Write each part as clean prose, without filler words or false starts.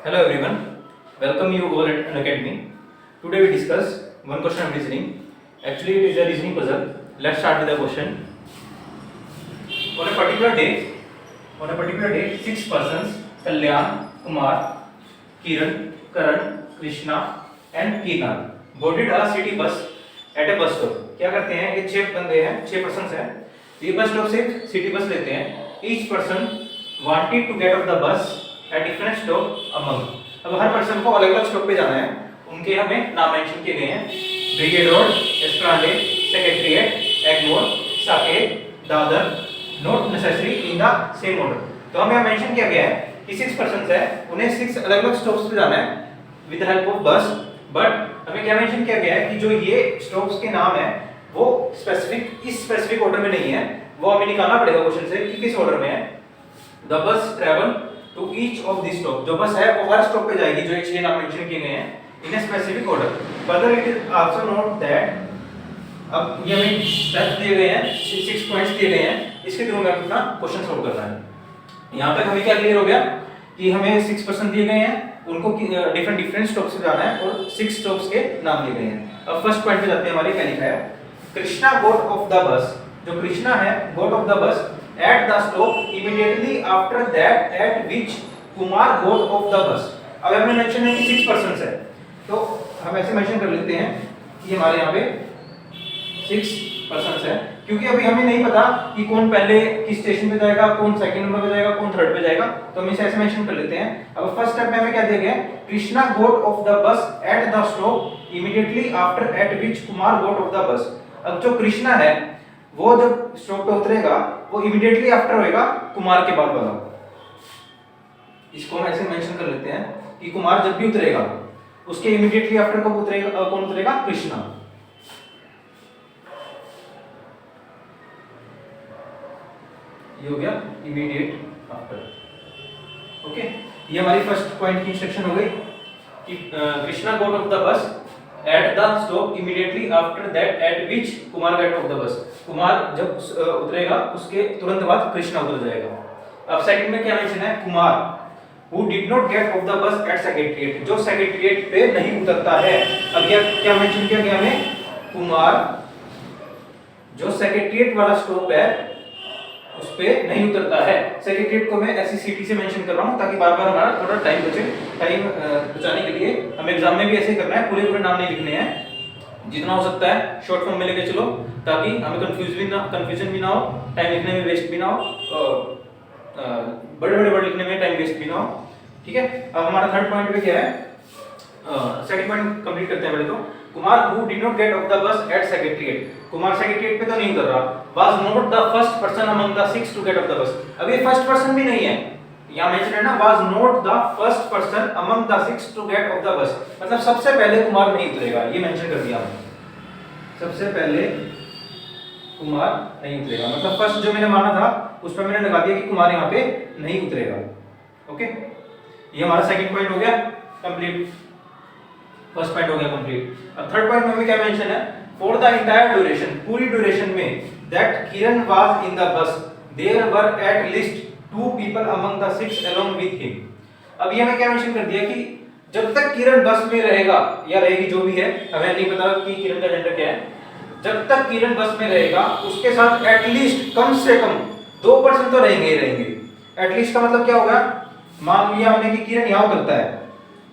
Hello everyone, welcome you all at Unacademy. Today we discuss one question of reasoning. Actually it is a reasoning puzzle. Let's start with the question. On a particular day, six persons, Kalyan, Kumar, Kiran, Karan, Krishna and Keenan boarded a city bus at a bus stop. क्या करते हैं, ये 6 बंदे हैं, 6 person हैं, ये bus stop से city bus लेते हैं. Each person wanted to get off the bus at different stop among. अब हर पर्सन को अलग अलग स्टॉप पे जाना है. उनके यहाँ पे नाम मेंशन किए गए हैं: Brigade Road, Esplanade, secretariat, Egmore, Saket, Dadar. Not necessary in the same order. तो हमें यहाँ मेंशन किया गया है कि 6 पर्सन है, उन्हें 6 अलग अलग स्टॉप्स पे जाना है विद द हेल्प ऑफ बस. बट हमें क्या मेंशन किया गया है कि जो ये स्टॉप्स के नाम है वो इस स्पेसिफिक ऑर्डर में नहीं है. वो हमें निकालना पड़ेगा क्वेश्चन से कि किस ऑर्डर में है. The bus travel to each of this stop. जो बस है वो हर स्टॉप पे जाएगी जो 6 नाम मेंशन किए गए हैं in a specific order. Further it is also note that. अब ये हमें स्टेप्स दिए गए हैं, 6 पॉइंट्स दिए गए हैं, इसके थ्रू हमें अपना क्वेश्चन सॉल्व करना है. यहां तक हमें क्या क्लियर हो गया कि हमें 6 पर्सन दिए गए हैं, उनको डिफरेंट स्टॉप्स पे जाना है और 6 स्टॉप्स के नाम दिए गए हैं. अब फर्स्ट पॉइंट पे जाते हैं. हमारे क्या लिखा है? कृष्णा गोट ऑफ द बस. जो कृष्णा है got off the bus at the stop immediately after that at which Kumar got off the bus. अब हमने मेंशन है कि 6 पर्सन्स है, तो हम ऐसे मेंशन कर लेते हैं कि हमारे यहाँ पे 6 पर्सन्स है, क्योंकि अभी हमें नहीं पता कि कौन पहले किस स्टेशन पे जाएगा, कौन सेकंड नंबर पे जाएगा, कौन थर्ड पे जाएगा. तो हम इसे ऐसे मेंशन कर लेते हैं. अब फर्स्ट स्टेप में हमें क्या दिया गया है? Krishna got off the bus at the stop immediately after at which Kumar got off the bus. अब जो कृष्णा है वो जब स्टॉप पे उतरेगा वो इमीडिएटली आफ्टर होएगा कुमार के बाद वाला. इसको हम ऐसे मेंशन कर लेते हैं कि कुमार जब भी उतरेगा उसके इमीडिएटली आफ्टर कब उतरेगा, कौन उतरेगा? कृष्णा. ये हो गया इमीडिएट आफ्टर. ओके, ये हमारी फर्स्ट पॉइंट की इंस्ट्रक्शन हो गई कि Krishna got off the bus at the stop immediately after that at which Kumar get off the bus. Kumar जब उतरेगा उसके तुरंत बाद कृष्णा उतर जाएगा. अब सेकंड में क्या मेंशन है? Kumar who did not get off the bus at secretariat. जो सेक्रेटरीट पे नहीं उतरता है. अब ये क्या मेंशन किया गया हमें? कुमार जो सेक्रेटरीट वाला स्टॉप है उस पे नहीं उतरता है. सेक्रेटरीट को मैं ऐसी सिटी से मेंशन कर रहा हूं ताकि बार-बार हमारा थोड़ा टाइम बचे. टाइम बचाने के लिए हम एग्जाम में भी ऐसे करना है, पूरे नाम नहीं लिखने हैं. जितना हो सकता है शॉर्ट फॉर्म में लेके चलो ताकि हमें कंफ्यूजन भी ना हो, टाइम लिखने में वेस्ट भी ना हो, बड़े-बड़े वर्ड लिखने में टाइम वेस्ट भी ना हो. ठीक है. अब हमारा थर्ड पॉइंट पे क्या है? सेकंड पॉइंट कंप्लीट करते हैं पहले. तो Kumar who did not get off the bus at secretariat. Kumar secretariat पे तो नहीं उतर रहा. was not the first person among the 6 to get off the bus. अब ये फर्स्ट पर्सन भी नहीं है, यहां मेंशन है ना was not the first person among the 6 to get off the bus. मतलब सबसे पहले कुमार नहीं उतरेगा, ये मेंशन कर दिया हमने. सबसे पहले कुमार नहीं उतरेगा, मतलब फर्स्ट जो मैंने माना था उस पर मैंने लगा दिया कि कुमार यहां पे नहीं उतरेगा. ओके, ये हमारा सेकंड पॉइंट हो गया कंप्लीट. फर्स्ट पॉइंट हो गया कंप्लीट. अब थर्ड पॉइंट में भी क्या मेंशन है? फॉर द एंटायर ड्यूरेशन, पूरी ड्यूरेशन में that Kiran was in the bus there were at least 2 people among the 6 along with him. अब ये हमें क्या मेंशन कर दिया कि जब तक किरण बस में रहेगा या रहेगी, जो भी है, हमें नहीं पता कि किरण का जेंडर क्या है, जब तक किरण बस में रहेगा उसके साथ एटलीस्ट कम से कम 2 पर्सन तो रहेंगे ही रहेंगे. एटलीस्ट का मतलब क्या होगा? मान लिया हमने कि किरण यहां उतरता है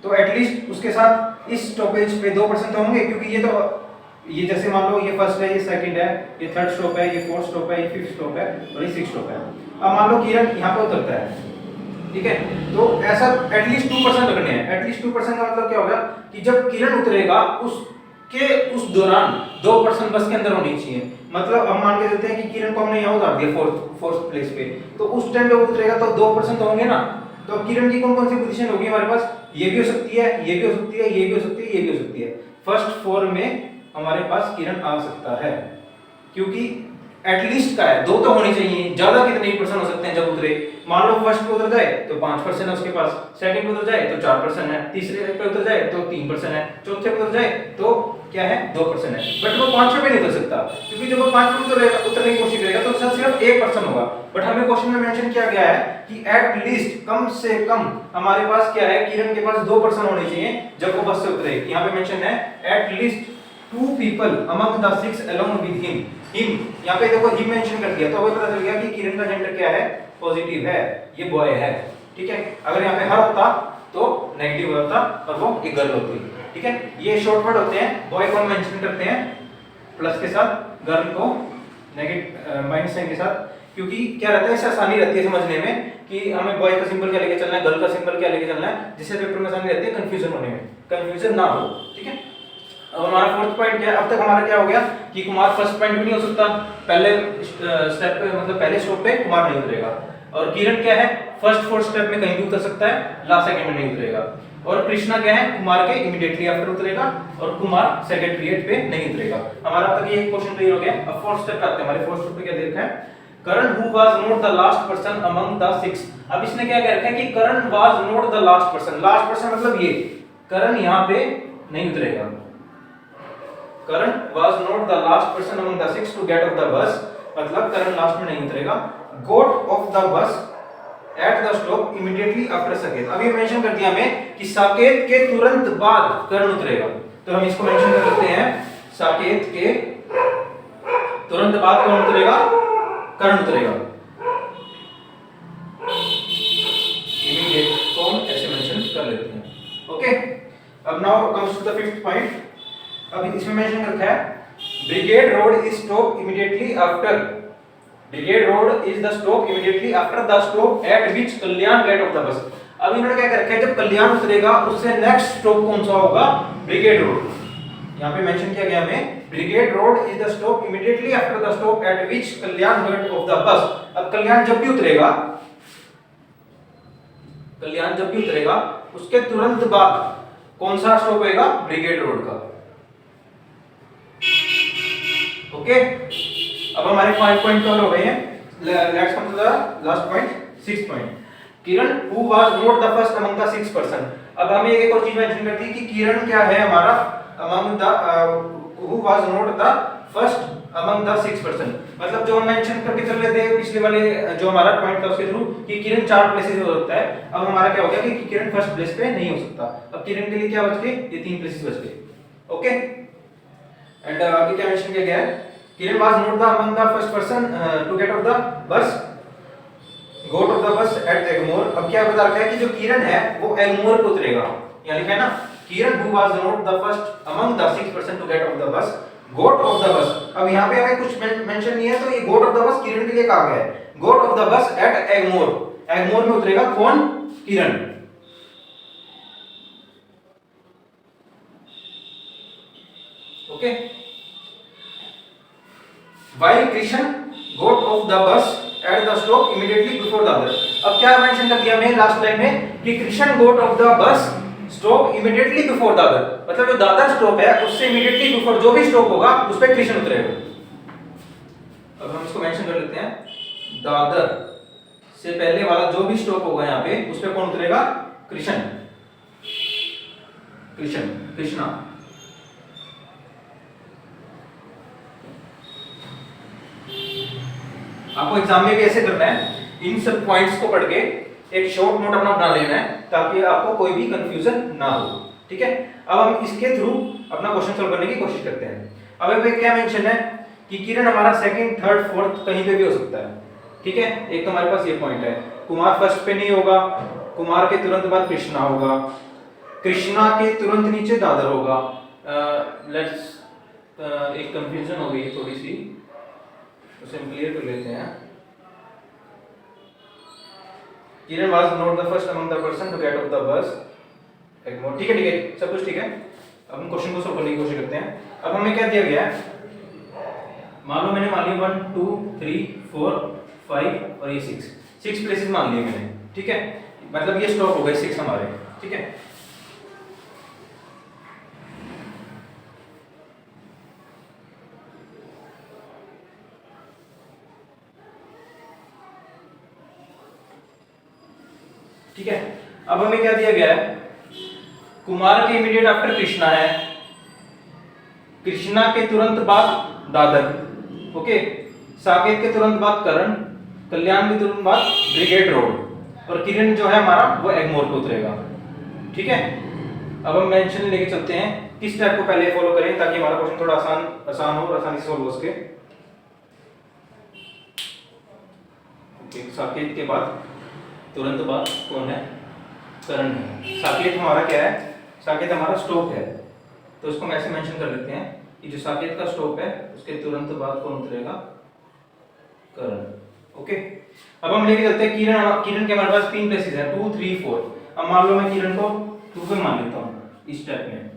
तो एटलीस्ट उसके साथ इस स्टॉपेज पे 2 पर्सन तो होंगे, क्योंकि ये जैसे मान लो ये फर्स्ट है, ये सेकंड है, ये थर्ड स्टॉप है, ये फोर्थ स्टॉप है, ये फिफ्थ स्टॉप है और ये सिक्स्थ स्टॉप है. अब मान लो किरण यहां पे उतरता है, ठीक है, तो ऐसा एटलीस्ट 2 पर्सन रखने हैं. एटलीस्ट 2 पर्सन का मतलब क्या होगा कि जब किरण उतरेगा उस दौरान 2 पर्सन बस के अंदर होनी चाहिए. मतलब हम मान के चलते हैं कि किरण को हमने यहां उतार दिया फोर्थ प्लेस पे, तो उस टाइम पे उतरेगा तो 2 पर्सन तो होंगे ना. तो अब किरण की कौन सी पोजीशन होगी हमारे पास? ये भी हो सकती है, ये भी हो सकती है, ये भी हो सकती है, ये भी हो सकती है. फर्स्ट 4 में हमारे पास किरण आ सकता है, क्योंकि एटलीस्ट का है, 2 तो होनी चाहिए. ज्यादा कितने पर्सन हो सकते हैं जब उतरे? मान लो फर्स्ट पे उतर जाए तो 5 पर्सन है उसके पास, सेकंड पे उतर जाए तो 4 पर्सन है, तीसरे पे उतर जाए तो 3 पर्सन है, चौथे पे उतर जाए तो क्या है? 2 पर्सन है. बट वो 5 पे नहीं उतर सकता, क्योंकि जब वो 5 पे उतरने की कोशिश करेगा तो सिर्फ सिर्फ एक पर्सन होगा, बट हमें क्वेश्चन में मेंशन किया गया है कि एट लीस्ट कम से कम हमारे पास क्या है, किरण के पास 2 पर्सन होने चाहिए जब वो बस से उतरे। यहाँ पे मेंशन है eight least 2 people among the 6 along with him। Him यहाँ पे देखो हिम मेंशन कर दिया तो हमें पता चल गया कि किरण का जेंडर क्या है, पॉजिटिव है, ये बॉय है। ठीक है, अगर यहाँ पे हर होता तो नेगेटिव होता और वो एक गर्ल होती। ठीक है, ये शॉर्ट वर्ड होते हैं, बॉय को मेंशन करते हैं प्लस के साथ, गर्ल को नेगेटिव माइनस साइन के साथ, क्योंकि क्या रहता है इससे आसानी रहती है समझने में कि हमें बॉय का सिंबल क्या लेके चलना है, गर्ल का सिंबल क्या लेके चलना है, जिससे पेपर में आसानी रहती है कंफ्यूजन होने में, कंफ्यूजन ना हो। ठीक है, अब हमारा फोर्थ पॉइंट क्या है, अब तक हमारा क्या हो गया कि कुमार फर्स्ट पॉइंट भी नहीं हो सकता, पहले स्टेप पे मतलब पहले स्टॉप पे कुमार नहीं उतरेगा, और किरण क्या है फर्स्ट फोर्थ स्टेप में कहीं भी उतर सकता है, लास्ट सेकंड में नहीं उतरेगा, और कृष्णा क्या है कुमार के इमीडिएटली आफ्टर उतरेगा, और कुमार सेक्रेटरीट पे नहीं उतरेगा। हमारा अब तक ये क्वेश्चन क्लियर हो गया। अब फोर्थ स्टेप पे आते हैं, हमारे फोर्थ स्टेप पे क्या दे रखा है, Karan who was not the last person among the 6। अब इसने क्या कह रखा है कि Karan was not the last person, last person मतलब ये करण यहां पे नहीं उतरेगा, Karan was not the last person among the 6 to get off the bus, मतलब करण लास्ट में नहीं उतरेगा। Got off the bus at the stop immediately after Saket. अभी मेंशन कर दिया हमें कि साकेत के तुरंत बाद करण उतरेगा, तो हम इसको मेंशन कर देते हैं साकेत के तुरंत बाद कौन उतरेगा, करण उतरेगा। इमीडिएट कौन ऐसे मेंशन कर लेते हैं। ओके, अब now comes to the fifth point. अब इसमें मेंशन रखा है Brigade Road is stop immediately after, Brigade Road is the stop immediately after the stop at which Kalyan get off the bus. अब इन्होंने क्या कर रखा है, जब कल्याण उतरेगा उससे नेक्स्ट स्टॉप कौन सा होगा, ब्रिगेड रोड। यहाँ पे मेंशन किया गया हमें Brigade Road is the stop immediately after the stop at which Kalyan get off the bus. अब कल्याण जब भी उतरेगा, कल्याण जब भी उतरेगा उसके तुरंत बाद कौन सा स्टॉप होएगा, ब्रिगेड रोड का। ओके, अब हमारे 5 पॉइंट कवर हो गए हैं। Let's come to the last point, 6th point. Kiran who was not the first among the 6 person. अब हमें एक और चीज मेंशन करती है कि किरण क्या है हमारा among the who was not the first among the 6 person, मतलब जो हम मेंशन करके चल रहे थे पिछले वाले जो हमारा पॉइंट था उसके थ्रू कि किरण 4 प्लेसेस हो सकता है। अब हमारा क्या हो गया कि किरण फर्स्ट प्लेस पे नहीं हो सकता। अब किरण के लिए क्या बच गए, ये 3 प्लेसेस बच गए। ओके, एंड आगे क्या मेंशन किया गया है, Kiran was not the among the first person to get off the bus, got off the bus at Egmore. अब क्या बता रखा है कि जो किरण है वो एगमोर पे उतरेगा, यहाँ लिखा है ना Kiran who was not the first among the 6 person to get off the bus, got off the bus. अब यहाँ पे हमें कुछ मेंशन नहीं है, तो ये गोट ऑफ द बस किरण के लिए कहा गया है। Got off the bus at Egmore, Egmore में उतरेगा कौन, Kiran. Okay, while Krishan got off the bus at the stop immediately before the other। अब क्या मेंशन कर दिया हमने लास्ट लाइन में कि Krishna got off the bus stop immediately before the other, मतलब जो दादर स्टॉप है उससे इमीडिएटली बिफोर जो भी स्टॉप होगा उस पे कृष्ण उतरेगा। अब हम इसको मेंशन कर लेते हैं, दादर से पहले वाला जो भी स्टॉप होगा यहाँ पे उस पे कौन उतरेगा, कृष्ण, कृष्ण, कृष्णा। आपको एग्जाम में भी ऐसे करना है, इन सब पॉइंट्स को पढ़ के एक शॉर्ट नोट अपना बना लेना है ताकि आपको कोई भी कंफ्यूजन ना हो। ठीक है, अब हम इसके थ्रू अपना क्वेश्चन सॉल्व करने की कोशिश करते हैं। अब यहाँ पे क्या मेंशन है कि किरण हमारा सेकंड, थर्ड, फोर्थ कहीं पे भी हो सकता है। ठीक है, एक तो हमारे पास ये पॉइंट है, कुमार फर्स्ट पे नहीं होगा, कुमार के तुरंत बाद कृष्णा होगा, कृष्णा के तुरंत नीचे दादर होगा। लेट्स एक कंफ्यूजन हो गई है थोड़ी सी, उसे हम क्लियर कर लेते हैं। Kiran was not the first among the person to get off the bus Egmore. ठीक है, ठीक है, सब कुछ ठीक है। अब हम क्वेश्चन को सॉल्व करने की कोशिश करते हैं। अब हमें क्या दिया गया है, मान लो मैंने मान लिया 1 2 3 4 5 और ये 6 प्लेसेस मान लिए मैंने। ठीक है, मतलब ये स्टॉप हो गए 6 हमारे। ठीक है, ठीक है, अब हमें क्या दिया गया है, कुमार के इमीडिएट आफ्टर कृष्णा है, कृष्णा के तुरंत बाद दादर। ओके, साकेत के तुरंत बाद करण, कल्याण के तुरंत बाद ब्रिगेड रोड और किरण जो है हमारा वो एगमोर पे उतरेगा। ठीक है, अब हम मेंशन लेके चलते हैं किस स्टेप को पहले फॉलो करें ताकि हमारा क्वेश्चन थोड़ा आसान हो और आसानी से सॉल्व हो सके। साकेत के बाद तुरंत बाद कौन है? करण है। साकेत हमारा क्या है? साकेत हमारा स्टॉप है, तो इसको हम ऐसे मेंशन कर लेते हैं कि जो साकेत का स्टॉप है उसके तुरंत बाद कौन उतरेगा? करण। ओके, अब हम लेके चलते हैं किरण। किरण के हमारे पास 3 प्लेसेस है, 2 3 4। अब मान लो मैं किरण को 2 पे मान लेता हूँ इस स्टेप में,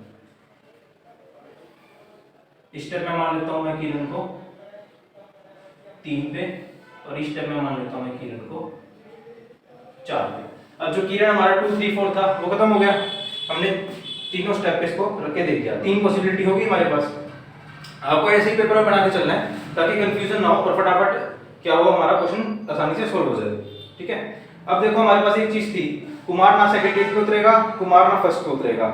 इस स्टेप में मान लेता हूँ मैं किरण को 3 पे और इस स्टेप में मान लेता हूँ मैं किरण को 4 पे। अब जो किरण हमारा 2 3 4 था वो खत्म हो गया, हमने तीनों स्टेप पे इसको रख के देख दिया। 3 पॉसिबिलिटी होगी हमारे पास। आपको ऐसे ही पेपर में बना के चलना है ताकि कंफ्यूजन ना हो और फटाफट क्या हो हमारा क्वेश्चन आसानी से सॉल्व हो जाए। ठीक है, अब देखो हमारे पास एक चीज थी, कुमार ना सेकंड गेट पे उतरेगा, कुमार ना फर्स्ट पे उतरेगा।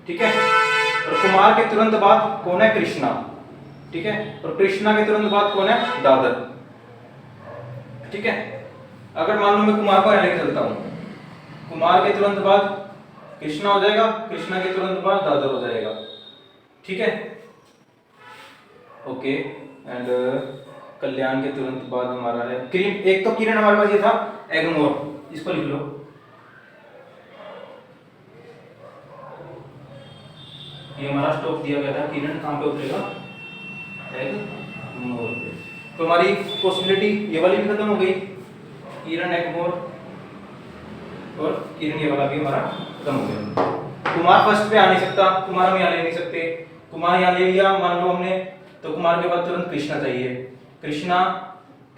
ठीक है, और कुमार के तुरंत बाद कौन है? कृष्णा। ठीक है, और कृष्णा के तुरंत बाद कौन है? दादर। ठीक है, अगर मान लो मैं कुमार को लेके चलता हूं, कुमार के तुरंत बाद कृष्णा हो जाएगा, कृष्णा के तुरंत बाद दादर हो जाएगा। ठीक है, ओके, एंड कल्याण के तुरंत बाद हमारा है किरण। एक तो किरण हमारे पास ये था एगमोर, इसको लिख लो। ये हमारा स्टॉप दिया गया था, किरण कहां पे उतरेगा? एगमोर पे। तो हमारी पॉसिबिलिटी ये वाली भी खत्म हो गई, किरण एगमोर, और किरण ये वाला भी हमारा खत्म हो गया। कुमार फर्स्ट पे आ नहीं सकता, कुमार हम यहाँ ले नहीं सकते। कुमार यहाँ ले लिया मान लो हमने, तो कुमार के बाद तुरंत कृष्णा चाहिए। कृष्णा,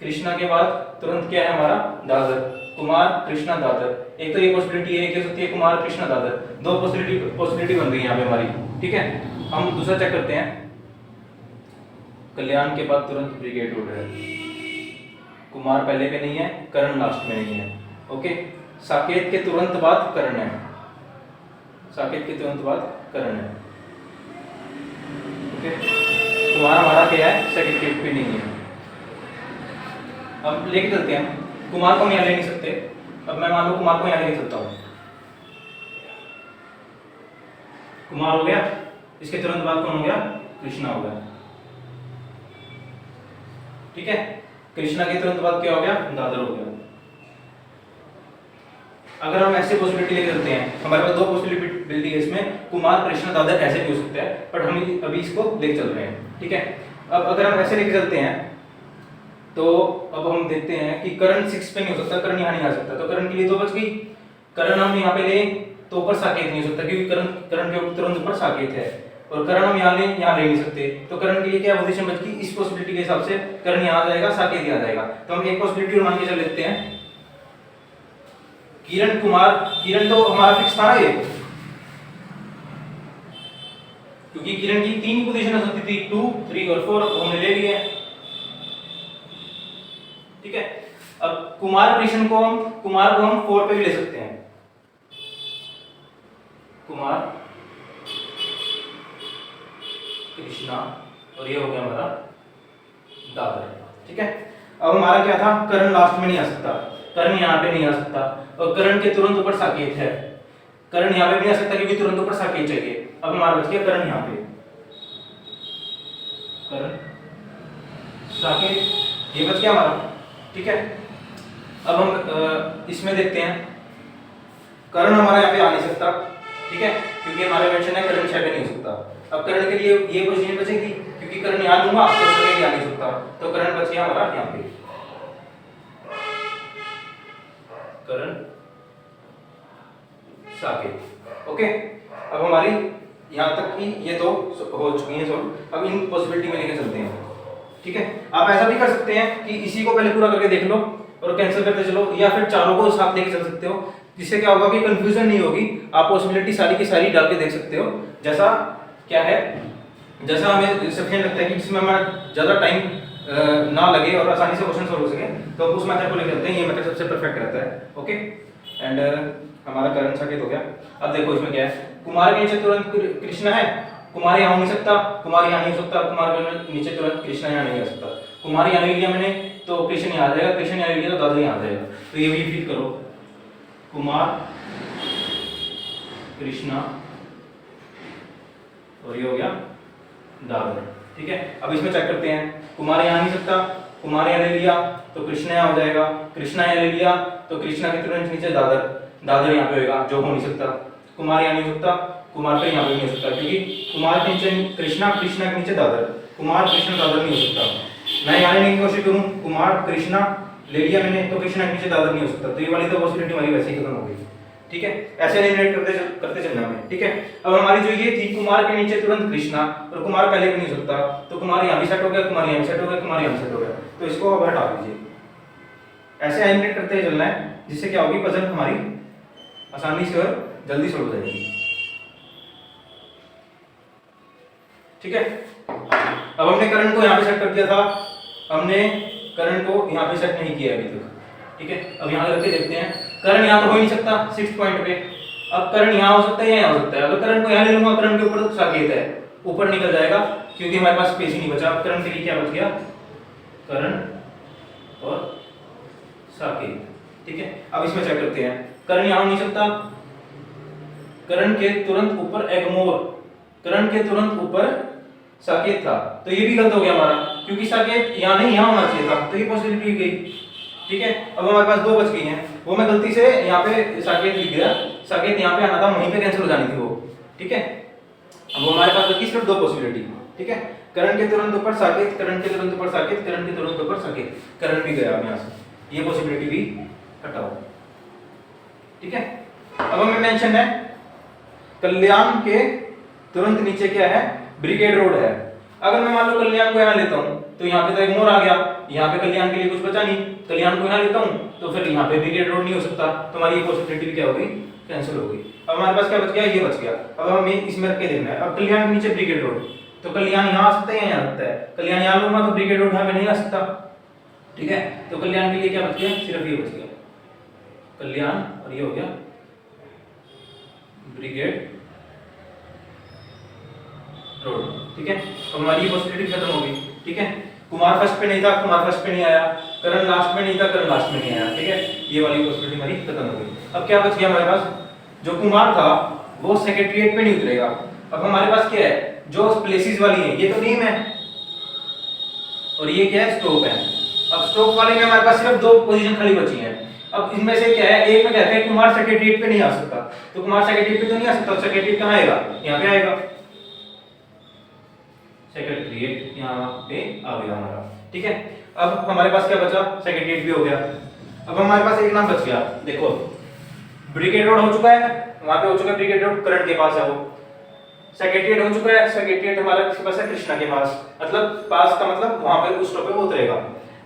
कृष्णा के बाद तुरंत क्या है हमारा? दादर। कुमार कृष्णा दादर। एक तो ये पॉसिबिलिटी है, एक हो सकती है कुमार कृष्णा दादर। 2 पॉसिबिलिटी बन गई यहाँ पे हमारी। ठीक है, हम दूसरा चेक करते हैं। कल्याण के बाद तुरंत ब्रिगेड रोड है, कुमार पहले पे नहीं है, करण लास्ट में नहीं है। ओके, साकेत के तुरंत बाद करण है, साकेत के तुरंत बाद करण है। ओके, कुमार हमारा क्या है? सेकंड गेट पे नहीं है। अब लेके चलते हैं, कुमार को हम यहाँ ले नहीं सकते। अब मैं मान लो कुमार को यहाँ लेके चलता हूँ, कुमार हो गया, इसके तुरंत बाद कौन हो गया? कृष्णा हो गया। ठीक है, कृष्णा के तुरंत बाद क्या हो गया? दादर हो गया। अगर हम ऐसे पॉसिबिलिटी लेके चलते हैं, हमारे पास 2 पॉसिबिलिटी है इसमें, कुमार कृष्णा दादर ऐसे भी हो सकता है, बट हम अभी इसको लेके चल रहे हैं। ठीक है, अब अगर हम ऐसे लेके चलते हैं तो अब हम देखते हैं कि करण 6 पे नहीं हो सकता, करण यहाँ नहीं आ सकता, तो करण के लिए 2 बच गई। करण हम यहाँ पे ले तो ऊपर साकेत नहीं हो सकता क्योंकि करण के तुरंत ऊपर साकेत है, और करण हम यहाँ ले नहीं सकते, तो करण के लिए क्या पोजीशन बच गई? इस पॉसिबिलिटी के हिसाब से करण यहाँ आ जाएगा, साकेत यहाँ आ जाएगा। तो हम एक पॉसिबिलिटी मान के चल लेते हैं, किरण कुमार, किरण तो हमारा फिक्स था ना ये, क्योंकि किरण की 3 पोजीशन हो सकती थी, 2 3 और 4, हमने ले लिए। ठीक है, अब कुमार कृष्ण को हम 4 पे भी ले सकते हैं, कुमार कृष्णा, और ये हो गया हमारा दादर। ठीक है, अब हमारा क्या था? करण लास्ट में नहीं आ सकता, करण यहाँ पे नहीं आ सकता, और करण के तुरंत ऊपर साकेत है, करण यहाँ पे भी नहीं आ सकता क्योंकि तुरंत ऊपर साकेत चाहिए। अब हमारा बच गया करण यहाँ पे, करण साकेत, ये बच गया हमारा। ठीक है, अब हम इसमें देखते हैं, करण हमारा यहाँ पे आ नहीं सकता। ठीक है, क्योंकि हमारे मेंशन है करण 6 पे नहीं हो सकता। अब करण के लिए ये पोजीशन बचेगी क्योंकि करण यहाँ लूंगा तो उसके लिए आ नहीं सकता, तो करण बच गया हमारा यहाँ पे, करण साकेत। ओके, अब हमारी यहाँ तक की ये 2 हो चुकी हैं सॉल्व। अब इन पॉसिबिलिटी में लेके चलते हैं। ठीक है, आप ऐसा भी कर सकते हैं कि इसी को पहले पूरा करके देख लो और कैंसिल करते चलो, या फिर चारों को साथ लेके चल सकते हो, जिससे क्या होगा कि कंफ्यूजन नहीं होगी। आप पॉसिबिलिटी सारी की सारी डाल के देख सकते हो, जैसा क्या है, जैसा हमें सफिशिएंट लगता है कि जिसमें हमारा ज़्यादा टाइम ना लगे और आसानी से क्वेश्चन सॉल्व हो सके, तो उस मेथड को लेकर चलते हैं। ये मेथड सबसे परफेक्ट रहता है। ओके, एंड हमारा करण साकेत हो गया। अब देखो इसमें क्या है, कुमार के नीचे तुरंत कृष्ण है, कुमार यहाँ हो नहीं सकता, कुमार यहाँ नहीं हो सकता, कुमार के नीचे तुरंत कृष्ण यहाँ नहीं आ सकता। कुमार यहाँ ले लिया मैंने तो कृष्ण यहाँ आ जाएगा, कृष्ण यहाँ ले लिया तो दादर यहाँ आ जाएगा। तो ये भी फिट करो, कुमार कृष्णा और ये हो गया दादर। ठीक है, अब इसमें चेक करते हैं। कुमार यहाँ नहीं सकता, कुमार यहाँ ले लिया तो कृष्णा यहाँ हो जाएगा, कृष्णा यहाँ ले लिया तो कृष्णा के तुरंत नीचे दादर, दादर यहाँ पे होगा जो हो नहीं सकता। कुमार यहाँ नहीं हो सकता, कुमार पे यहाँ पे नहीं हो सकता क्योंकि कुमार के नीचे कृष्णा, कृष्णा के नीचे दादर, कुमार कृष्णा दादर नहीं हो सकता। मैं यहाँ लेने की कोशिश करूँ, कुमार कृष्णा ले लिया मैंने तो कृष्णा के नीचे दादर नहीं हो सकता, तो ये वाली तो पॉसिबिलिटी हमारी वैसे ही खत्म हो गई। ठीक है, ऐसे एलिमिनेट करते चलना है। ठीक है, अब हमारी जो ये थी कुमार के नीचे तुरंत कृष्णा और कुमार पहले भी नहीं हो सकता, तो कुमार यहाँ भी सेट हो गया, कुमार यहाँ भी सेट हो गया, कुमार यहाँ भी सेट हो गया, तो इसको अब हटा दीजिए। ऐसे एलिमिनेट करते चलना है जिससे क्या होगी, पजल हमारी आसानी से और जल्दी सॉल्व हो जाएगी। ठीक है, अब हमने करंट को यहाँ पे सेट कर दिया था, हमने करंट को यहाँ पे सेट नहीं किया अभी तक। ठीक है, अब यहाँ करके देखते हैं। करंट यहाँ तो हो ही नहीं सकता 6 पॉइंट पे, अब करंट यहाँ हो सकता है या यहाँ हो सकता है। अगर करंट को यहाँ ले लूंगा, करंट के ऊपर तो साकेत है, ऊपर निकल जाएगा क्योंकि हमारे पास स्पेस ही नहीं बचा। करंट के लिए क्या बच गया, करंट और साकेत। ठीक है, अब इसमें चेक करते हैं। करंट यहाँ हो नहीं सकता, करंट के तुरंत ऊपर एगमोर, करंट के तुरंत ऊपर साकेत था, तो ये भी गलत हो गया हमारा क्योंकि साकेत यहाँ नहीं यहाँ होना चाहिए था, तो ये पॉसिबिलिटी गई। ठीक है, अब हमारे पास 2 बच गई हैं, वो मैं गलती से यहाँ पे साकेत लिख दिया, साकेत यहाँ पे आना था, वहीं पे कैंसिल हो जानी थी वो। ठीक है, अब हमारे पास बची सिर्फ 2 पॉसिबिलिटी। ठीक है, करंट के तुरंत ऊपर साकेत, करंट के तुरंत ऊपर साकेत, करंट के तुरंत ऊपर साकेत, करंट भी गया यहाँ से, ये पॉसिबिलिटी भी हटाओ। ठीक है, अब हमें मेंशन है कल्याण के तुरंत नीचे क्या है, ब्रिगेड रोड है। अगर मैं मान लो कल्याण को यहाँ लेता हूँ तो यहाँ पे तो एक मोड़ आ गया, यहाँ पे कल्याण के लिए कुछ बचा नहीं, कल्याण को यहाँ लेता हूँ तो फिर यहाँ पे ब्रिगेड रोड नहीं हो सकता, तो हमारी ये पॉसिबिलिटी क्या हो गई, कैंसिल हो गई। अब हमारे पास क्या बच गया, ये बच गया। अब हमें इसमें रख के देखना है। अब कल्याण के नीचे ब्रिगेड रोड, तो कल्याण यहाँ आ सकता है या यहाँ आ सकता है, कल्याण यहाँ लूंगा तो ब्रिगेड रोड यहाँ पे नहीं आ सकता। ठीक है, तो कल्याण के लिए क्या बच गया, सिर्फ ये बच गया, कल्याण, और ये हो गया ब्रिगेड रोड। ठीक है, अब हमारी पॉसिबिलिटी खत्म हो गई। ठीक है, कुमार फर्स्ट पे नहीं था, कुमार फर्स्ट पे नहीं आया, करण लास्ट में नहीं था, करण लास्ट में नहीं आया। ठीक है, ये वाली पॉसिबिलिटी हमारी खत्म हो गई। अब क्या बच गया हमारे पास, जो कुमार था वो सेक्रेटरीट पे नहीं उतरेगा। अब हमारे पास क्या है, जो प्लेसेस वाली है, ये तो नेम है और ये क्या है, स्टॉप है। अब स्टॉप वाले में हमारे पास सिर्फ 2 पोजीशन खाली बची हैं। अब इनमें से क्या है, एक में कहते हैं कुमार सेक्रेटरीट पे नहीं आ सकता, तो कुमार सेक्रेटरीट पे तो नहीं आ सकता, सेक्रेटरीट कहाँ आएगा, यहाँ पे आएगा, सेक्रेटरीट यहाँ पे आ गया हमारा। ठीक है, अब हमारे पास क्या बचा, सेक्रेटरीट भी हो गया। अब हमारे पास एक नाम बच गया, देखो ब्रिगेड रोड हो चुका है, वहां पे हो चुका है ब्रिगेड रोड, करंट के पास है वो। सेक्रेटरीट हो चुका है, सेक्रेटरीट हमारा किसके पास है, कृष्णा के पास, मतलब पास का मतलब वहां पे उस स्टॉप पे वो उतरेगा।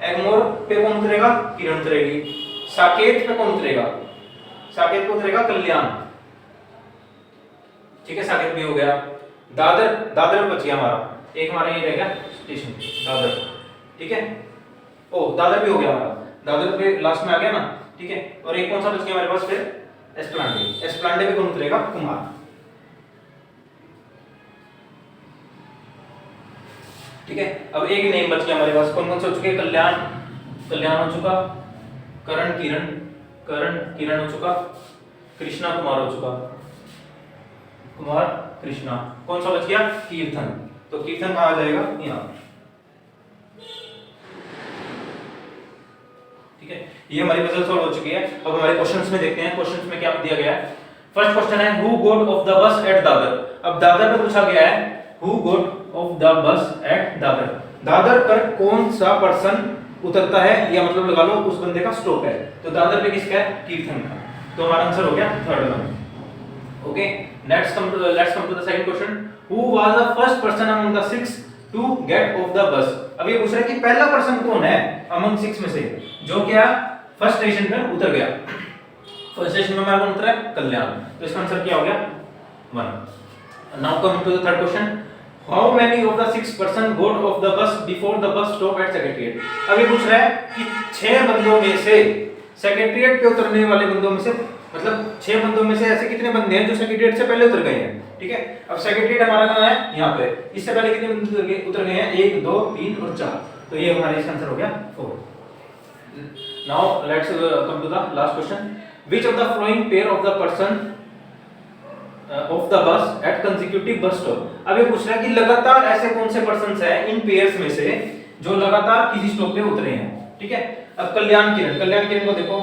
एगमोर पे कौन उतरेगा, किरण उतरेगी। साकेत पे कौन उतरेगा, साकेत पे उतरेगा कल्याण। ठीक है, साकेत भी हो गया। दादर, दादर बच गया हमारा, एक हमारा ये रह गया स्टेशन दादर। ठीक है, ओ दादर भी हो गया हमारा, दादर पे लास्ट में आ गया ना। ठीक है, और एक कौन सा बच गया हमारे पास फिर, एस्प्लांडे। एस्प्लांडे पे कौन उतरेगा, कुमार। ठीक है, अब एक नेम बच गया हमारे पास, कौन कौन से हो चुके, कल्याण, कल्याण हो चुका, करण किरण, करण किरण हो चुका, कृष्णा कुमार हो चुका, कुमार कृष्णा। कौन सा बच गया, कीर्तन, तो कीर्तन कहाँ आ जाएगा, यहाँ। ठीक है, ये हमारी पजल सॉल्व हो चुकी है। अब हमारे क्वेश्चंस में देखते हैं, क्वेश्चंस में क्या दिया गया है। फर्स्ट क्वेश्चन है, who got off the bus at Dadar. अब दादर पे पूछा गया है, who got off the bus at Dadar, Dadar पर कौन सा पर्सन उतरता है, या मतलब लगा लो उस बंदे का स्टॉप है, तो दादर पे किसका है, कीर्तन का। तो हमारा आंसर हो गया third one. Okay, let's come to the second question. Who was the first person among the 6 to get off the bus? अब ये पूछ रहा है कि पहला पर्सन कौन है among 6 में से जो क्या फर्स्ट स्टेशन पर उतर गया। फर्स्ट स्टेशन में हमारा कौन उतरा है, कल्याण, तो इसका आंसर क्या हो गया, 1. Now coming to the third question. How many of the 6 person got off the bus before the bus stop at Secretariat? अब ये पूछ रहा है कि 6 बंदों में से सेक्रेटरीट पे उतरने वाले बंदों में से, मतलब 6 बंदों में से ऐसे कितने बंदे हैं जो सेक्रेटरीट से पहले उतर गए हैं। ठीक है, अब सेक्रेटरीट हमारा कहाँ है, यहाँ पे। इससे पहले कितने बंदे उतर गए हैं, 1 2 3 और 4, तो ये हमारा इसका आंसर हो गया 4. Now let's come to the last question. Which of the following pair of the person of the bus at consecutive bus stop. अब ये पूछ रहा है कि लगातार ऐसे कौन से पर्सन्स हैं इन पेयर्स में से जो लगातार किसी स्टॉप पे उतरे हैं. ठीक है. अब कल्याण किरण को देखो,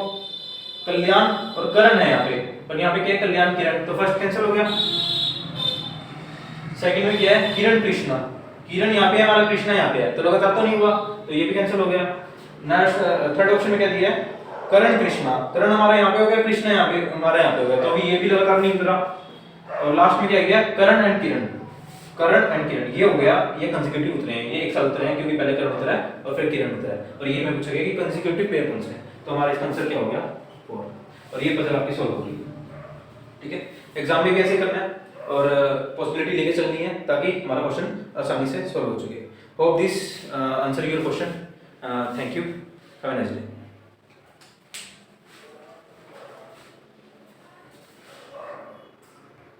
कल्याण और करण है यहाँ पे, और यहाँ पे क्या है कल्याण किरण, तो फर्स्ट कैंसिल हो गया. सेकंड में क्या है किरण कृष्णा, किरण यहाँ पे है हमारा, कृष्णा यहाँ पे है, तो लगातार तो नहीं हुआ, तो ये भी कैंसिल हो गया. नेक्स्ट थर्ड ऑप्शन में क्या दिया है करण कृष्णा, करण हमारा यहाँ पे हो गया, कृष्णा यहाँ पे हमारा यहाँ पे हो गया, तो अभी ये भी लगातार नहीं उतरा. और लास्ट में क्या गया करण एंड किरण, ये हो गया, ये कंसेक्यूटिव उतरे हैं, ये एक साथ उतरे हैं क्योंकि पहले करण उतरा है और फिर किरण उतरा है. और ये मैं पूछा गया कि कंसेक्यूटिव पेयर कौन से हैं, तो हमारा इसका आंसर क्या हो गया 4. और ये पजल आपकी सॉल्व होगी. ठीक है. एग्जाम में भी ऐसे करना है और पॉसिबिलिटी लेके चलनी है ताकि हमारा क्वेश्चन आसानी से सॉल्व हो सके. Hope this answer your question. Thank you. Have a nice day.